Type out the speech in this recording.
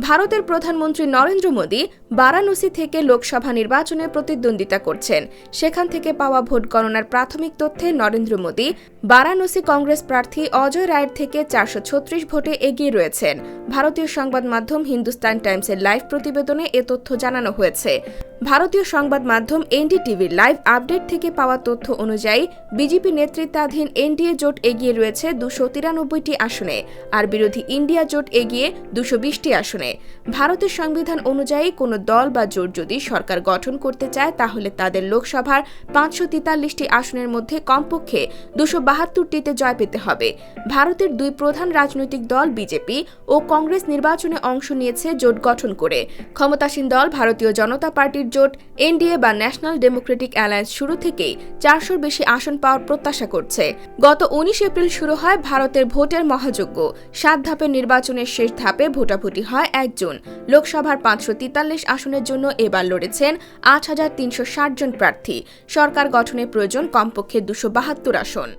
ভারতের প্রধানমন্ত্রী নরেন্দ্র মোদী বারাণসী থেকে লোকসভা নির্বাচনে প্রতিদ্বন্দ্বিতা করছেন। সেখান থেকে পাওয়া ভোট গণনার প্রাথমিক তথ্যে নরেন্দ্র মোদী বারাণসী কংগ্রেস প্রার্থী অজয় রায়ের থেকে 436 ভোটে এগিয়ে রয়েছেন। ভারতীয় সংবাদ মাধ্যম হিন্দুস্তান টাইমসের লাইভ প্রতিবেদনে এ তথ্য জানানো হয়েছে। ভারতীয় সংবাদ মাধ্যম এনডিটিভির লাইভ আপডেট থেকে পাওয়া তথ্য অনুযায়ী বিজেপি নেতৃত্বাধীন এনডিএ জোট এগিয়ে রয়েছে 293টি আসনে, আর বিরোধী ইন্ডিয়া জোট এগিয়ে 220টি আসনে। ভারতের সংবিধান অনুযায়ী কোনো দল বা জোট যদি সরকার গঠন করতে চায় তাহলে তাদের লোকসভার 543টি আসনের মধ্যে কমপক্ষে 272টিতে জয় পেতে হবে। ভারতের দুই প্রধান রাজনৈতিক দল বিজেপি ও কংগ্রেস নির্বাচনে অংশ নিয়েছে জোট গঠন করে। ক্ষমতাসীন দল ভারতীয় জনতা পার্টির জোট এনডিএ বা ন্যাশনাল ডেমোক্রেটিক অ্যালায়েন্স শুরু থেকেই 400-র বেশি আসন পাওয়ার প্রত্যাশা করছে। গত 19 এপ্রিল শুরু হয় ভারতের ভোটের মহাযজ্ঞ। 7 ধাপের নির্বাচনের শেষ ধাপে ভোটাভুটি হয় 1 জুন। লোকসভার 543 আসনের জন্য এবার লড়েছেন 8,360 জন প্রার্থী। সরকার গঠনের প্রয়োজন কমপক্ষে 272 আসন।